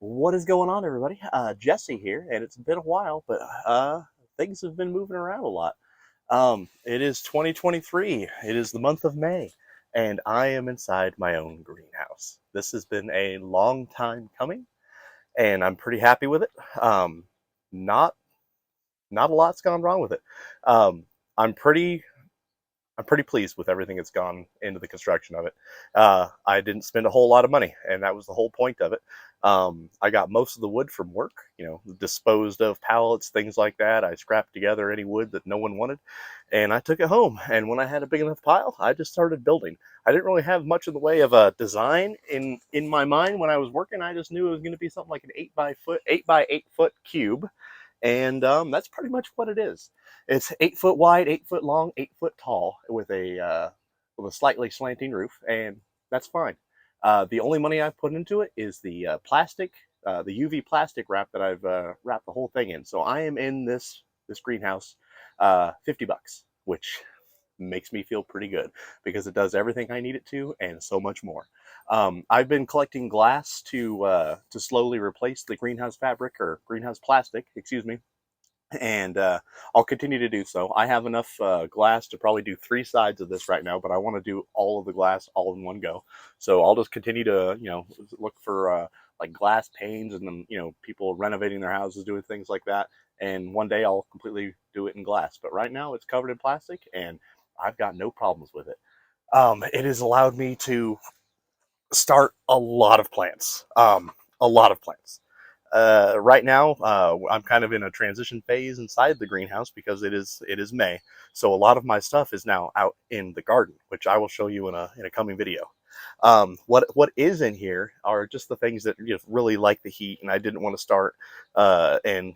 What is going on, everybody? Jesse here, and it's been a while, but things have been moving around a lot. It is 2023. It is the month of May, and I am inside my own greenhouse. This has been a long time coming, and I'm pretty happy with it. Not not a lot's gone wrong with it. Um, I'm pretty I'm pretty pleased with everything that's gone into the construction of it. I didn't spend a whole lot of money, and that was the whole point of it. I got most of the wood from work, disposed of pallets, things like that. I scrapped together any wood that no one wanted, and I took it home. And when I had a big enough pile, I just started building. I didn't really have much in the way of a design in my mind when I was working. I just knew it was going to be something like an 8 by 8 foot cube, and that's pretty much what it is. It's 8 foot wide, 8 foot long, 8 foot tall, with a slightly slanting roof, and that's fine. The only money I've put into it is the plastic, the UV plastic wrap that I've wrapped the whole thing in. So I am in this greenhouse, $50, which makes me feel pretty good because it does everything I need it to and so much more. I've been collecting glass to slowly replace the greenhouse fabric, or greenhouse plastic, excuse me, and I'll continue to do so. I have enough glass to probably do 3 sides of this right now, but I want to do all of the glass all in one go. So I'll just continue to look for like glass panes, and then people renovating their houses, doing things like that. And one day I'll completely do it in glass. But right now it's covered in plastic, and I've got no problems with it. It has allowed me to start a lot of plants. A lot of plants. Right now, I'm kind of in a transition phase inside the greenhouse because it is May, so a lot of my stuff is now out in the garden, which I will show you in a coming video. What is in here are just the things that really like the heat, and I didn't want to start and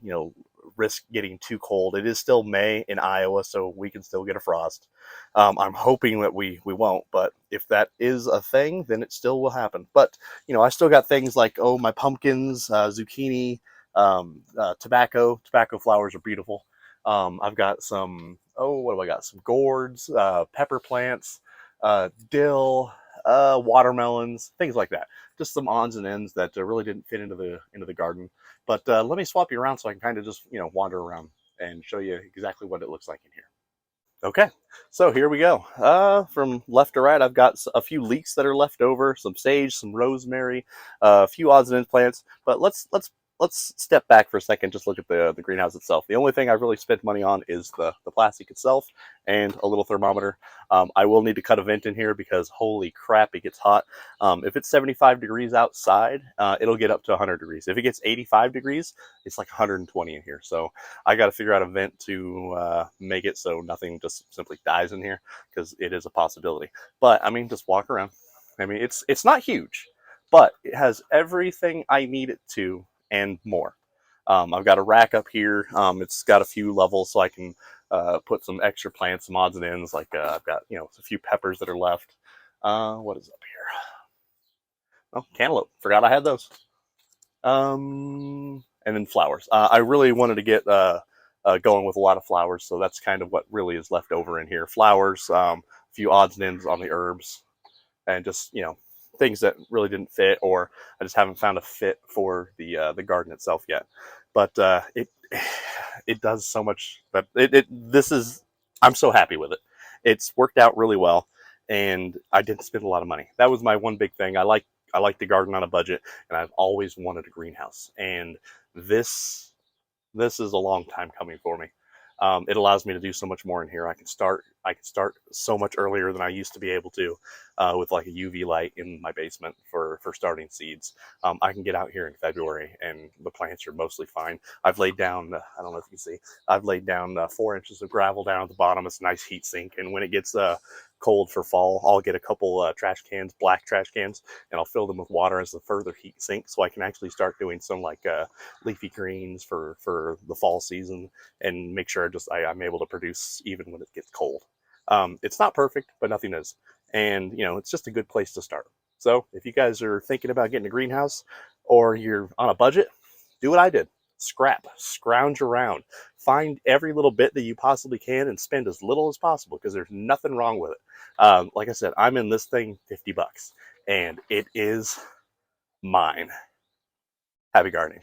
risk getting too cold. It is still May in Iowa, so we can still get a frost. I'm hoping that we won't, but if that is a thing, then it still will happen. But I still got things like, my pumpkins, zucchini, tobacco. Tobacco flowers are beautiful. I've got some, what do I got? Some gourds, pepper plants, dill, watermelons, things like that. Just some odds and ends that really didn't fit into the garden. But let me swap you around so I can kind of just wander around and show you exactly what it looks like in here. Okay, so here we go. From left to right, I've got a few leeks that are left over, some sage, some rosemary, a few odds and ends plants. But let's step back for a second. Just look at the greenhouse itself. The only thing I've really spent money on is the plastic itself and a little thermometer. I will need to cut a vent in here because holy crap, it gets hot. If it's 75 degrees outside, it'll get up to 100 degrees. If it gets 85 degrees, it's like 120 in here. So I got to figure out a vent to make it so nothing just simply dies in here, because it is a possibility. But I mean, just walk around. I mean, it's not huge, but it has everything I need it to and more. I've got a rack up here. It's got a few levels so I can put some extra plants, some odds and ends. Like I've got a few peppers that are left. What is up here? Oh, cantaloupe. Forgot I had those. And then flowers. I really wanted to get going with a lot of flowers, so that's kind of what really is left over in here. Flowers, a few odds and ends on the herbs, and just things that really didn't fit, or I just haven't found a fit for the garden itself yet. But it does so much. But this is, I'm so happy with it. It's worked out really well, and I didn't spend a lot of money. That was my one big thing. I like to garden on a budget, and I've always wanted a greenhouse. And this this is a long time coming for me. It allows me to do so much more in here. I can start so much earlier than I used to be able to, with like a UV light in my basement for starting seeds. I can get out here in February and the plants are mostly fine. I've laid down, I don't know if you can see, I've laid down 4 inches of gravel down at the bottom. It's a nice heat sink, and when it gets cold for fall, I'll get a couple trash cans, black trash cans, and I'll fill them with water as a further heat sink, so I can actually start doing some like leafy greens for the fall season, and make sure I'm able to produce even when it gets cold. It's not perfect, but nothing is, and it's just a good place to start. So if you guys are thinking about getting a greenhouse, or you're on a budget, do what I did. Scrounge around, find every little bit that you possibly can, and spend as little as possible, because there's nothing wrong with it. Like I said, I'm in this thing $50, and it is mine. Happy gardening.